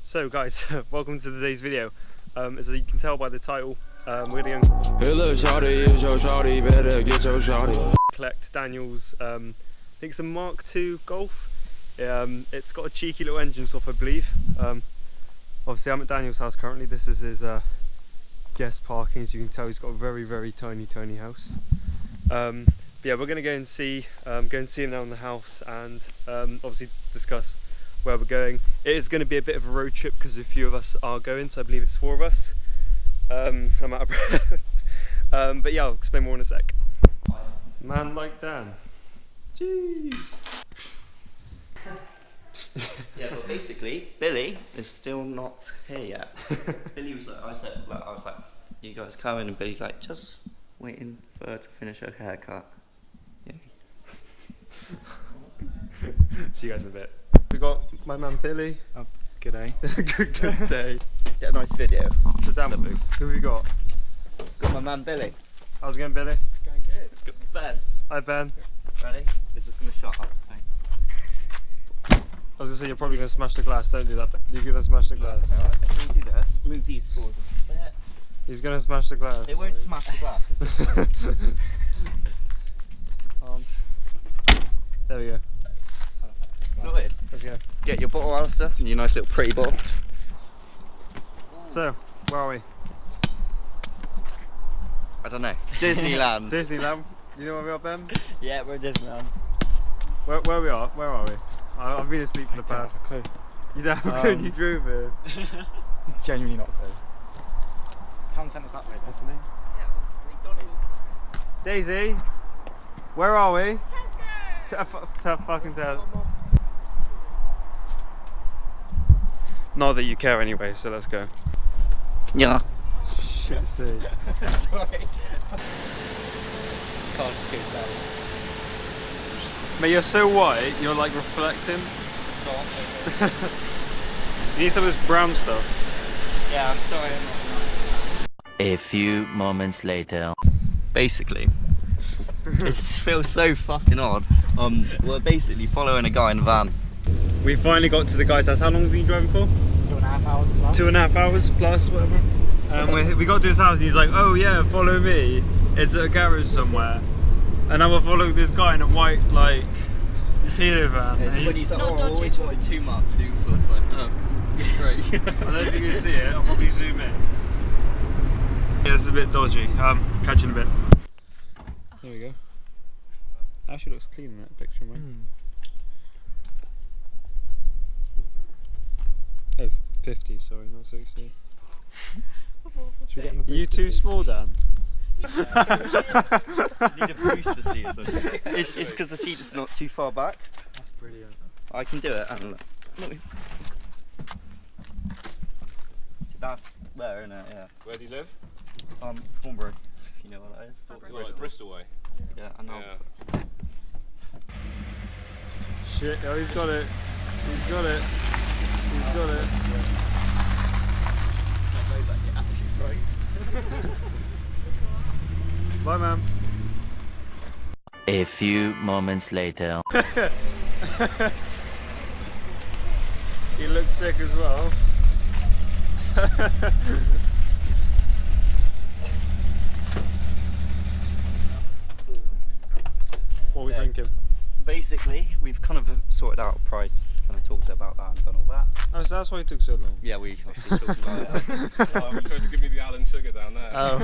So guys, welcome to today's video. As you can tell by the title, we're going to collect Daniel's, I think it's a Mk2 Golf. It's got a cheeky little engine swap, I believe. Obviously I'm at Daniel's house currently. This is his guest parking. As you can tell, he's got a very tiny house. But yeah, we're going to go and see him now in the house, and obviously discuss where we're going. It is going to be a bit of a road trip because a few of us are going, so I believe it's 4 of us. I'm out of breath. But yeah, I'll explain more in a sec. Man like Dan. Jeez. Yeah, but basically, Billy is still not here yet. Billy was like, I was like, you guys coming? And Billy's like, just waiting for her to finish her haircut. Yeah. See you guys in a bit. We got my man Billy. Oh, good day. good day. Get a nice video. So Dan, who have we got? Got my man Billy. How's it going, Billy? It's going good. It's got Ben. Hi Ben. Ready? This is gonna shot us. I was gonna say you're probably gonna smash the glass. Don't do that. You're gonna smash the glass. Alright, if we do this, move these forward a bit. He's gonna smash the glass. It won't smash the glass. It's just there we go. sorted. Let's go. Get your bottle, Alistair, and your nice little pretty bottle. So, where are we? I don't know. Disneyland. Disneyland. Do you know where we are, Ben? Yeah, we're at Disneyland. Where we are? Where are we? I've been asleep for the past. Clue. You don't have a clue. You drove here. Genuinely not a clue. Town centre's that way, What's the name? Yeah, obviously, Donny. Daisy. Where are we? Fucking tell. Not that you care anyway, so let's go. Yeah. Shit, see. Sorry. Can't scoot down. Mate, you're so white, you're like reflecting. Stop. You need some of this brown stuff. Yeah, I'm sorry, I'm not. A few moments later. Basically, it feels so fucking odd. We're basically following a guy in a van. We finally got to the guy's house. How long have you been driving for? 2.5 hours plus. 2.5 hours plus, whatever. We got to his house and he's like, oh yeah, follow me. It's at a garage somewhere. And then we're following this guy in a white, like, Fiat van. It's when he's like, oh, I always wanted too much. So it's like, oh, great. I don't know if you can see it, I'll probably zoom in. Yeah, this is a bit dodgy. Catching a bit. There we go. Actually looks clean in that picture, man. Oh, 50, sorry, not 60. Are you too small, Dan? Need a booster seat or something. It's because the seat is not too far back. That's brilliant. I can do it. And look. That's there, isn't it? Yeah. Where do you live? Thornbury, if you know what that is. Like Bristol way. Yeah, I know. Yeah. Shit, oh, he's got it. He's got it. He's got it. Bye, man. A few moments later. He looks sick as well. What are we thinking? Basically, we've kind of sorted out a price, kind of talked about that and done all that. Oh, so that's why it took so long? Yeah, we obviously talked about it. You tried to give me the Alan Sugar down there. Oh.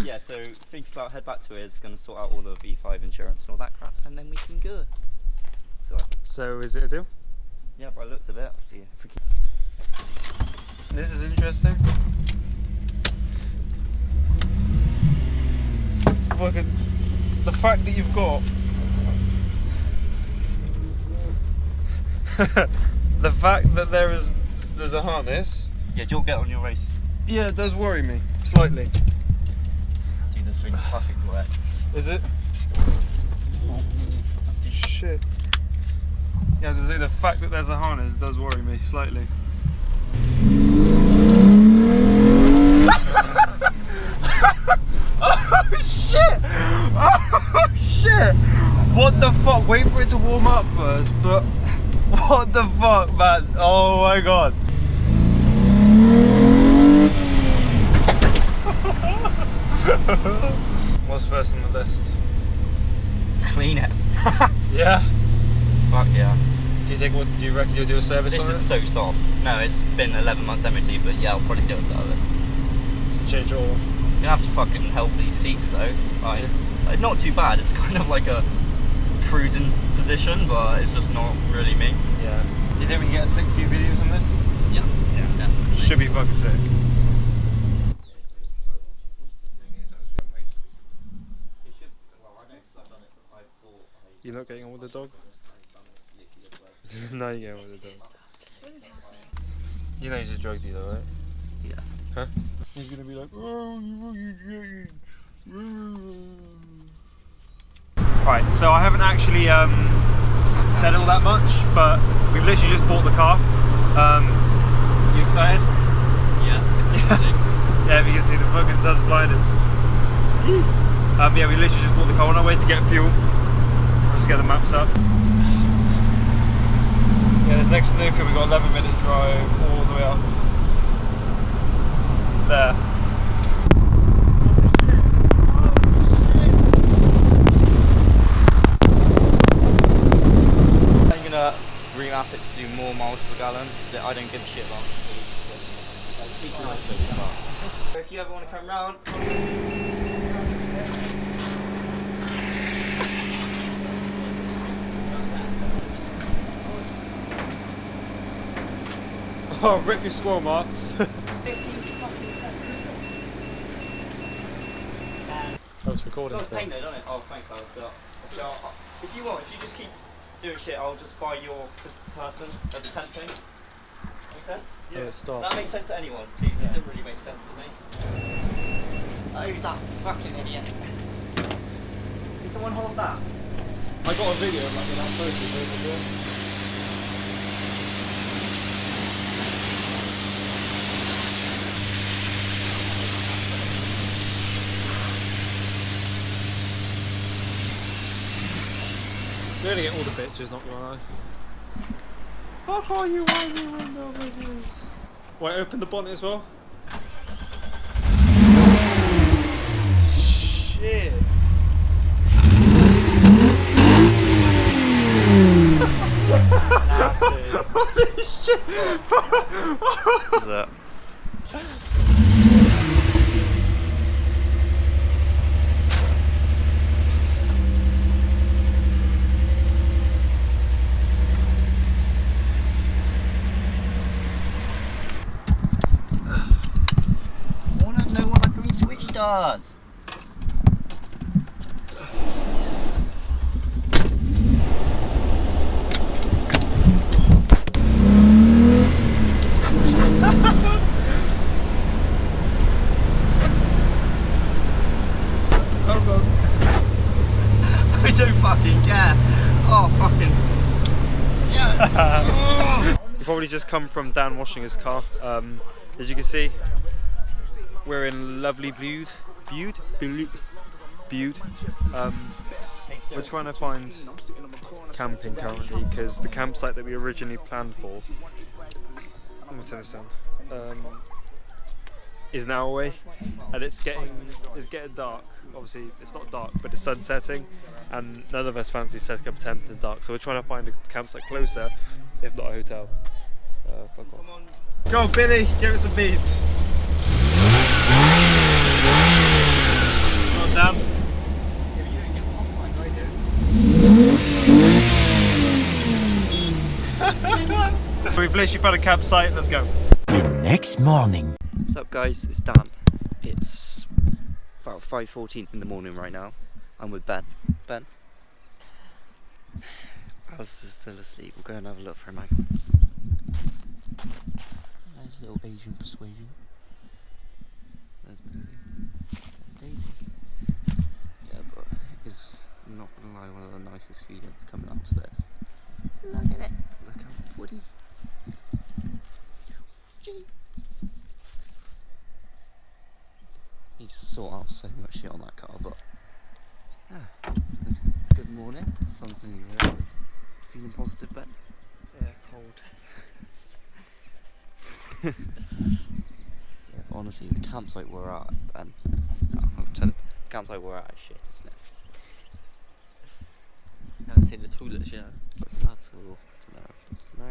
Yeah, so think about head back to it, it's going to sort out all the V5 insurance and all that crap, and then we can go. So is it a deal? Yeah, by the looks of it, I'll see if we can. This is interesting. Fucking the fact that you've got the fact that there's a harness. Yeah, you'll get on your race. Yeah, it does worry me slightly. Dude, this thing's fucking wet. Is it? Shit. Yeah, as I say, the fact that there's a harness does worry me slightly. Oh shit! Oh shit! What the fuck? Wait for it to warm up first, but What the fuck, man? Oh my god. What's first on the list? Clean it. Yeah? Fuck yeah. Do you reckon you'll do a service This on is it? so soft. No, it's been 11 months MOT, but yeah, I'll probably do a service. Change it all. You have to fucking help these seats though. Like, it's not too bad. It's kind of like a cruising position, but it's just not really me. Yeah. Do you think we can get a sick few videos on this? Yeah, definitely. Should be fucking sick. You're not getting on with the dog? No, you're getting on with the dog. You know he's a drug dealer, right? Yeah. Huh? He's gonna be like, oh, you Right, so I haven't actually said all that much, but we've literally just bought the car. You excited? Yeah. Yeah, if you can see the fucking sun's blinded. Yeah, we literally just bought the car on our way to get fuel. We'll just get the maps up. Yeah, there's next to no fuel. We've got 11-minute drive all the way up there. I'm gonna remap it to do more miles per gallon, so I don't give a shit about speed. If you ever want to come round, Oh, rip your squirrel marks. Oh, it's recording it's still. pain though, doesn't it? Oh, thanks, Alistair. So, if you just keep doing shit, I'll just buy your person as a 10 thing. Make sense? Yeah, stop. That makes sense to anyone, please. It didn't really make sense to me. Oh, who's that fucking idiot? Can someone hold that? I got a video of like without focus over there. We're gonna get all the bitches, not gonna lie. Fuck all you whiny window videos. Wait, open the bonnet as well. Shit. Holy shit. What's that? I want to know what that green switch does. I don't fucking care. Oh, fucking. Yeah. We've probably just come from Dan washing his car. As you can see, we're in lovely Bude. We're trying to find camping currently because the campsite that we originally planned for, let me turn this down, is now away, and it's getting dark. Obviously it's not dark, but it's sun setting, and none of us fancy setting up a tent in the dark, so we're trying to find a campsite closer, if not a hotel. Fuck off. Go Billy, give us some beats. Come on down. We've literally found a campsite, let's go. The next morning. What's up guys, it's Dan. It's about 5:14 in the morning right now. I'm with Ben. Ben? Alistair's still asleep. We'll go and have a look for him. There's a little Asian persuasion. There's Billy. There's Daisy. Yeah, but it's not gonna lie, one of the nicest feelings coming up to this. Look at it. Look how woody. Jeez. Need to sort out so much shit on that car, but it's a good morning. The sun's nearly rising. Feeling positive, Ben? Yeah, cold. Yeah, honestly, the campsite we're at, and the campsite we're at is shit, isn't it? I haven't seen the toilets yet. It's not at all. I don't know if it's no.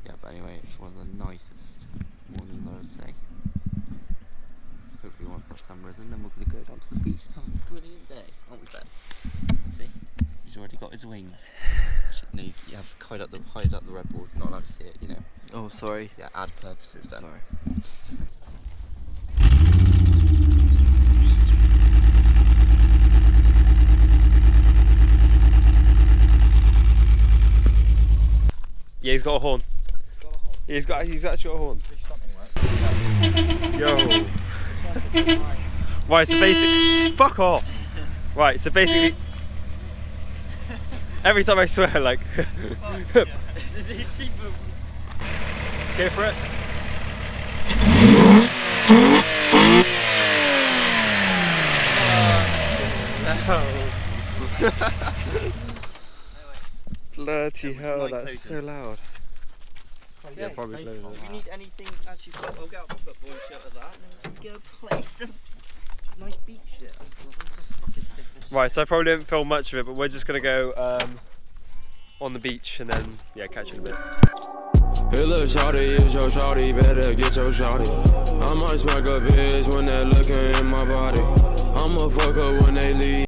Yeah, but anyway, it's one of the nicest mornings, I would say. Hopefully once that sun risen, then we're going to go down to the beach. Oh, brilliant day, aren't we, Ben? See? He's already got his wings. No, you have hide up the red board, not allowed to see it, you know. Oh, sorry. Yeah, ad purposes, Ben. Sorry. Yeah, he's got a horn. Yeah, he's actually got a horn. Yo. Right, so basically, fuck off. Right, so basically, every time I swear, like, go for it. Bloody hell, that's so loud. Yeah, probably close If you need anything, actually, I'll get out my football and shit like that, and then we go play some nice beach shit. Right, so I probably didn't film much of it, but we're just gonna go on the beach and then catch you in a bit. Hey, look, shawty, is your shawty, better get your shawty. I might smack a bitch when they're looking in my body. I'ma fuck her when they leave.